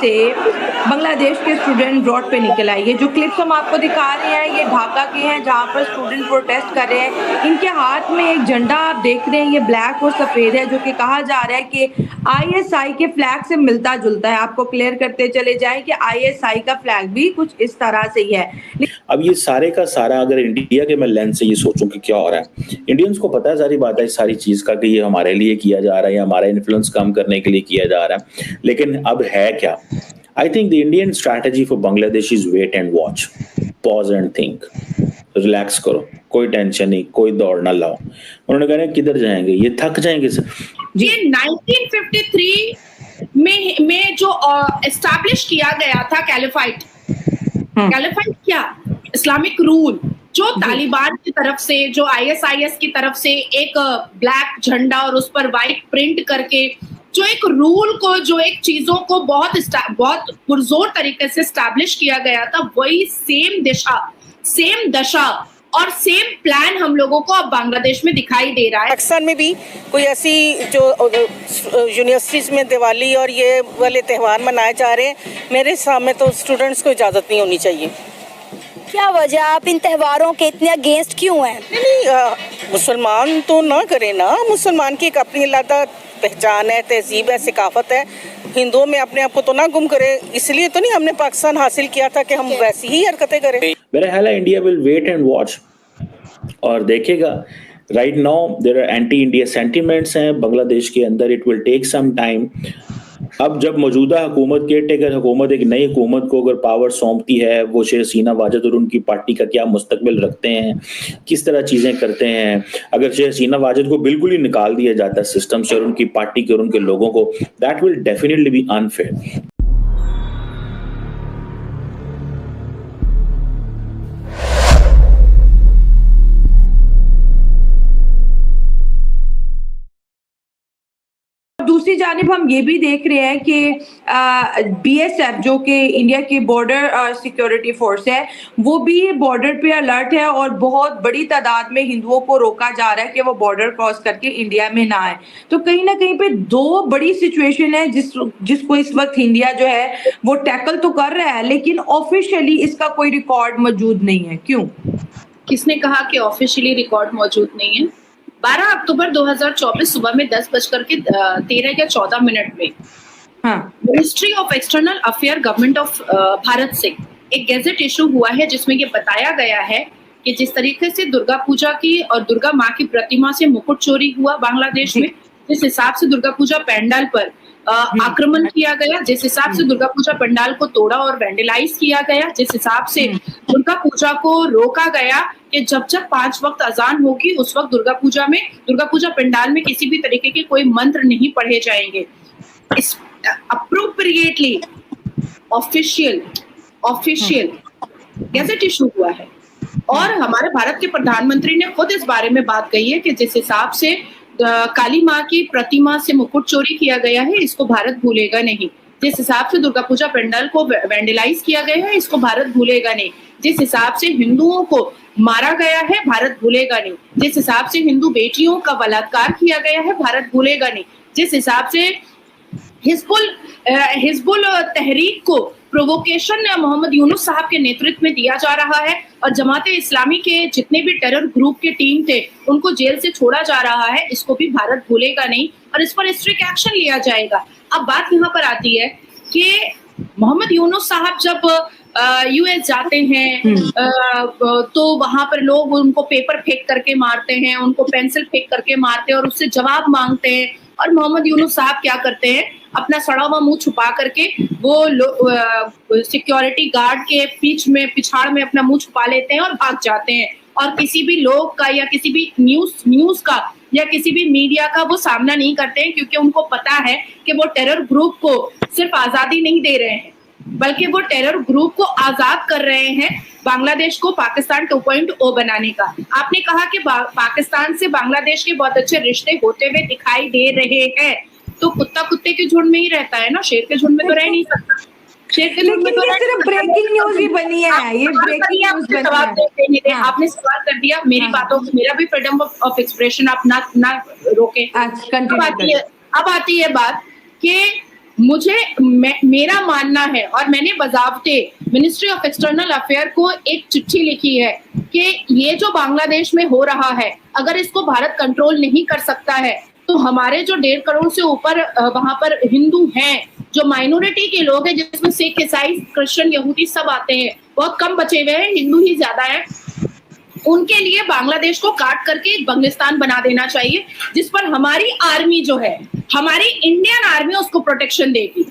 से बांग्लादेश के student road पे निकल आए। ये जो क्लिप्स हम आपको दिखा रहे हैं ये ढाका के हैं, जहाँ पर स्टूडेंट प्रोटेस्ट कर रहे हैं। इनके हाथ में एक झंडा आप देख रहे हैं, ये ब्लैक और सफ़ेद है, जो कि कहा जा रहा है कि आईएसआई के फ्लैग से मिलता जुलता है। आपको क्लियर करते चले जाएं कि आईएसआई का फ्लैग भी कुछ इस तरह से ही है। अब ये सारे का सारा अगर इंडिया के मैं लेंस से ये सोचूं कि क्या हो रहा है, इंडियंस को पता है सारी बात है इस सारी चीज का कि ये हमारे लिए किया जा रहा है, हमारा इन्फ्लुएंस कम करने के लिए किया जा रहा है, लेकिन अब है क्या? I think the Indian strategy for Bangladesh is wait and watch, pause and think, relax करो, कोई टेंशन नहीं, कोई दौड़ ना लाओ। उन्होंने कहा किधर जाएंगे, ये थक जाएंगे सर। ये 1953 में जो एस्टैब्लिश किया गया था कैलिफाइट क्या इस्लामिक रूल, जो तालिबान की तरफ से, जो आईएसआईएस की तरफ से एक ब्लैक झंडा और उस पर व्हाइट प्रिंट करके जो एक रूल को, जो एक चीजों को बहुत पुरजोर तरीके से एस्टैब्लिश किया गया था, वही सेम दशा और सेम प्लान हम लोगों को अब बांग्लादेश में दिखाई दे रहा है। पाकिस्तान में भी कोई ऐसी जो यूनिवर्सिटीज में दिवाली और ये वाले त्यौहार मनाए जा रहे हैं, मेरे सामने तो स्टूडेंट्स को इजाज़त नहीं होनी चाहिए। क्या वजह, आप इन त्योहारों के इतने अगेंस्ट क्यों हैं? नहीं, मुसलमान तो ना करे ना, मुसलमान की एक अपनी अलग पहचान है, तहजीब है, सिकाफत है। हिंदुओं में अपने आप को तो ना गुम करे, इसलिए तो नहीं हमने पाकिस्तान हासिल किया था कि हम वैसी ही हरकतें करें। मेरा ख्याल है India will wait and watch और देखेगा। Right now there are anti India sentiments हैं बांग्लादेश के अंदर, it will take some time. अब जब मौजूदा हुकूमत, केयर टेकर हुकूमत, एक नई हुकूमत को अगर पावर सौंपती है, वो शेख हसीना वाजिद और उनकी पार्टी का क्या मुस्तकबिल रखते हैं, किस तरह चीज़ें करते हैं। अगर शेख हसीना वाजिद को बिल्कुल ही निकाल दिया जाता है सिस्टम से और उनकी पार्टी के और उनके लोगों को, that will definitely be unfair. दूसरी जानिब हम ये भी देख रहे हैं कि बीएसएफ जो कि इंडिया की बॉर्डर सिक्योरिटी फोर्स है, वो भी बॉर्डर पे अलर्ट है और बहुत बड़ी तादाद में हिंदुओं को रोका जा रहा है कि वो बॉर्डर क्रॉस करके इंडिया में ना आए। तो कहीं ना कहीं पे दो बड़ी सिचुएशन है जिसको इस वक्त इंडिया जो है वो टैकल तो कर रहा है, लेकिन ऑफिशियली इसका कोई रिकॉर्ड मौजूद नहीं है। क्यों? किसने कहा कि ऑफिशियली रिकॉर्ड मौजूद नहीं है? 12 अक्टूबर 2024 सुबह में 10:13 या 14 मिनट में ministry of external affair government of Bharat से एक गैजेट इशू हुआ है, जिसमें ये बताया गया है कि जिस तरीके से दुर्गा पूजा की और दुर्गा माँ की प्रतिमा से मुकुट चोरी हुआ बांग्लादेश में, जिस हिसाब से दुर्गा पूजा पंडाल पर आक्रमण किया गया, जिस हिसाब से दुर्गा पूजा पंडाल को तोड़ा और वैंडलाइज किया गया, जिस हिसाब से दुर्गा पूजा को रोका गया कि जब 5 वक्त अजान होगी उस वक्त दुर्गा पूजा पंडाल में किसी भी तरीके के कोई मंत्र नहीं पढ़े जाएंगे। इस अप्रोप्रिएटली ऑफिशियल गैजेट इशू हुआ है और हमारे भारत के प्रधानमंत्री ने खुद इस बारे में बात कही है कि जिस हिसाब से काली माँ की प्रतिमा से मुकुट चोरी किया गया है, इसको भारत भूलेगा नहीं। जिस हिसाब से दुर्गा पूजा पंडाल को वैंडलाइज किया गया है, इसको भारत भूलेगा नहीं। जिस हिसाब से हिंदुओं को मारा गया है, भारत भूलेगा नहीं। जिस हिसाब से हिंदू बेटियों का बलात्कार किया गया है, भारत भूलेगा नहीं। जिस हिसाब से हिजबुल तहरीक को प्रोवोकेशन मोहम्मद यूनुस साहब के नेतृत्व में दिया जा रहा है और जमाते इस्लामी के जितने भी टेरर ग्रुप के टीम थे उनको जेल से छोड़ा जा रहा है, इसको भी भारत भूलेगा नहीं और इस पर स्ट्रिक्ट एक्शन लिया जाएगा। अब बात यहाँ पर आती है कि मोहम्मद यूनुस साहब जब यूएस जाते हैं तो वहां पर लोग उनको पेपर फेंक करके मारते हैं, उनको पेंसिल फेंक करके मारते हैं और उससे जवाब मांगते हैं। और मोहम्मद यूनुस साहब क्या करते हैं, अपना सड़ा हुआ मुंह छुपा करके वो सिक्योरिटी गार्ड के पिछाड़ में अपना मुंह छुपा लेते हैं और भाग जाते हैं और किसी भी लोग का या किसी भी न्यूज का या किसी भी मीडिया का वो सामना नहीं करते हैं, क्योंकि उनको पता है कि वो टेरर ग्रुप को सिर्फ आजादी नहीं दे रहे हैं बल्कि वो टेरर ग्रुप को आजाद कर रहे हैं बांग्लादेश को पाकिस्तान 2.0 बनाने का। आपने कहा कि पाकिस्तान से बांग्लादेश के बहुत अच्छे रिश्ते होते हुए दिखाई दे रहे हैं, तो कुत्ता कुत्ते के झुंड में ही रहता है ना, शेर के झुंड में तो रह नहीं सकता। शेर के झुंड में तो सिर्फ ब्रेकिंग न्यूज भी बनी है, ये ब्रेकिंग न्यूज बनी है। आपने सवाल कर दिया, मेरी बातों को, मेरा भी फ्रीडम ऑफ एक्सप्रेशन आप ना रोके। अब आती है बात कि मेरा मानना है, और मैंने बजावते मिनिस्ट्री ऑफ एक्सटर्नल अफेयर को एक चिट्ठी लिखी है कि ये जो बांग्लादेश में हो रहा है, अगर इसको भारत कंट्रोल नहीं कर सकता है तो हमारे जो 1.5 करोड़ से ऊपर वहां पर हिंदू हैं, जो माइनॉरिटी के लोग हैं, जिसमें सिख, ईसाई, क्रिश्चियन, यहूदी सब आते हैं, बहुत कम बचे हुए हैं, हिंदू ही ज्यादा है, उनके लिए बांग्लादेश को काट करके एक बंगलिस्तान बना देना चाहिए, जिस पर हमारी आर्मी जो है, हमारी इंडियन आर्मी उसको प्रोटेक्शन देगी।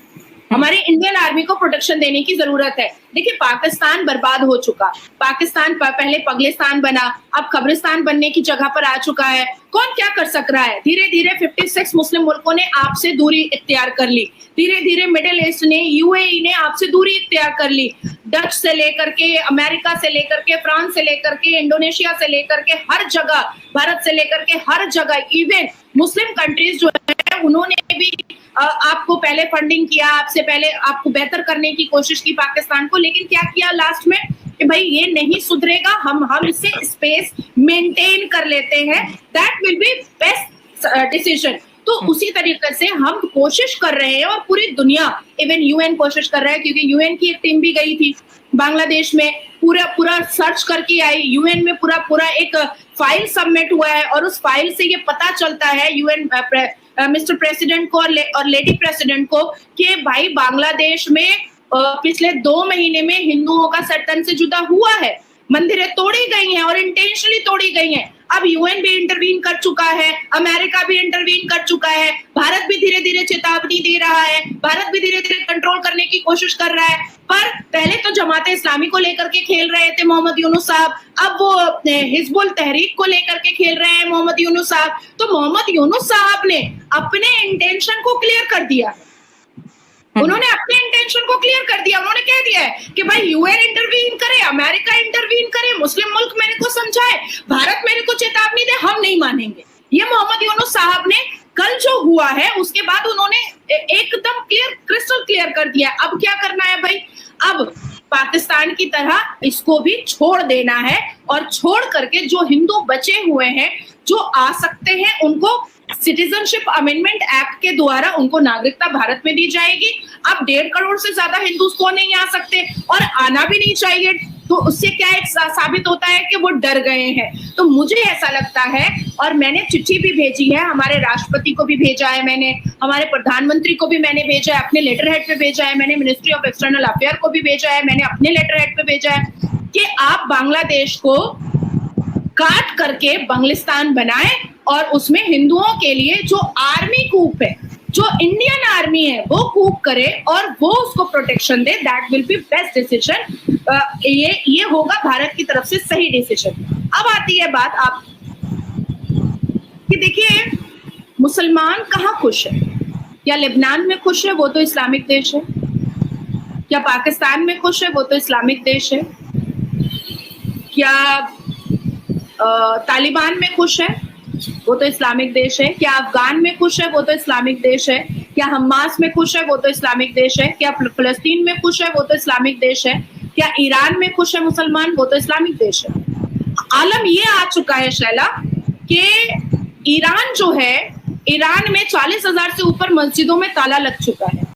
हमारी इंडियन आर्मी को प्रोटेक्शन देने की जरूरत है। देखिए, पाकिस्तान बर्बाद हो चुका, पाकिस्तान पहले पगलिस्तान बना, अब कब्रिस्तान बनने की जगह पर आ चुका है। कौन क्या कर सक रहा है? धीरे धीरे 56 मुस्लिम मुल्कों ने आपसे दूरी इख्तियार कर ली, धीरे धीरे मिडिल ईस्ट ने, यूएई ने आपसे दूरी इख्तियार कर ली। डच से लेकर के, अमेरिका से लेकर के, फ्रांस से लेकर के, इंडोनेशिया से लेकर के, हर जगह, भारत से लेकर के हर जगह, इवन मुस्लिम कंट्रीज जो है उन्होंने भी आपको पहले फंडिंग किया, आपसे पहले आपको बेहतर करने की कोशिश की पाकिस्तान को, लेकिन क्या किया लास्ट में कि भाई ये नहीं सुधरेगा, हम इससे स्पेस मेंटेन कर लेते हैं, that will be best decision. तो उसी तरीके से हम कोशिश कर रहे हैं, और पूरी दुनिया, इवन यूएन कोशिश कर रहा है, क्योंकि यूएन की एक टीम भी गई थी बांग्लादेश में, पूरा सर्च करके आई, यूएन में पूरा एक फाइल सबमिट हुआ है, और उस फाइल से ये पता चलता है यूएन मिस्टर प्रेसिडेंट को और लेडी प्रेसिडेंट को कि भाई बांग्लादेश में पिछले 2 महीने में हिंदुओं का सर तन से जुदा हुआ है, मंदिरें तोड़ी गई हैं और इंटेंशनली तोड़ी गई हैं। अब यूएन भी इंटरवीन कर चुका है, अमेरिका भी इंटरवीन कर चुका है, भारत भी धीरे धीरे चेतावनी दे रहा है, भारत भी धीरे धीरे कंट्रोल करने की कोशिश कर रहा है। पर पहले तो जमाते इस्लामी को लेकर के खेल रहे थे मोहम्मद यूनुस साहब, अब वो हिजबुल तहरीक को लेकर के खेल रहे हैं मोहम्मद यूनुस साहब। तो मोहम्मद यूनुस साहब ने अपने इंटेंशन को क्लियर कर दिया, उन्होंने अपने इंटेंशन को क्लियर कर दिया। उन्होंने कह दिया है कि भाई यूएन इंटरवीन करे, अमेरिका इंटरवीन करे, मुस्लिम मुल्क मेरे को समझाए, भारत मेरे को चेतावनी दे, हम नहीं मानेंगे। ये मोहम्मद यूनुस साहब ने कल जो हुआ है उसके बाद उन्होंने एकदम क्लियर, क्रिस्टल क्लियर कर दिया। अब क्या करना है भाई? अब पाकिस्तान की तरह इसको भी छोड़ देना है, और छोड़ करके जो हिंदू बचे हुए हैं, जो आ सकते हैं, उनको सिटीजनशिप अमेंडमेंट एक्ट के द्वारा उनको नागरिकता भारत में दी जाएगी। अब 1.5 करोड़ से ज्यादा हिंदुस्तान नहीं आ सकते, और आना भी नहीं चाहिए। तो उससे क्या एक साबित होता है कि वो डर गए हैं। तो मुझे ऐसा लगता है, और मैंने चिट्ठी भी भेजी है, हमारे राष्ट्रपति को भी भेजा है मैंने, हमारे प्रधानमंत्री को भी मैंने भेजा है, अपने लेटर हेड पे भेजा है मैंने, मिनिस्ट्री ऑफ एक्सटर्नल अफेयर को भी भेजा है मैंने, अपने लेटर हेड पे भेजा है कि आप बांग्लादेश को काट करके बंगलिस्तान बनाएं, और उसमें हिंदुओं के लिए जो आर्मी कूप है, जो इंडियन आर्मी है, वो कूप करे और वो उसको protection they. That will be best decision. ये होगा भारत की तरफ से सही डिसीजन। अब आती है बात आप कि देखिए, मुसलमान कहाँ खुश है? क्या लेबनान में खुश है? वो तो इस्लामिक देश है। क्या पाकिस्तान में खुश है? वो तो इस्लामिक देश है। क्या तालिबान में खुश है? वो तो इस्लामिक देश है। क्या अफगान में खुश है? वो तो इस्लामिक देश है। क्या हमास में खुश है? वो तो इस्लामिक देश है। क्या फलस्तीन में खुश है? वो तो इस्लामिक देश है। क्या ईरान में खुश है मुसलमान? वो तो इस्लामिक देश है। आलम ये आ चुका है शैला कि ईरान जो है, ईरान में 40,000 से ऊपर मस्जिदों में ताला लग चुका है।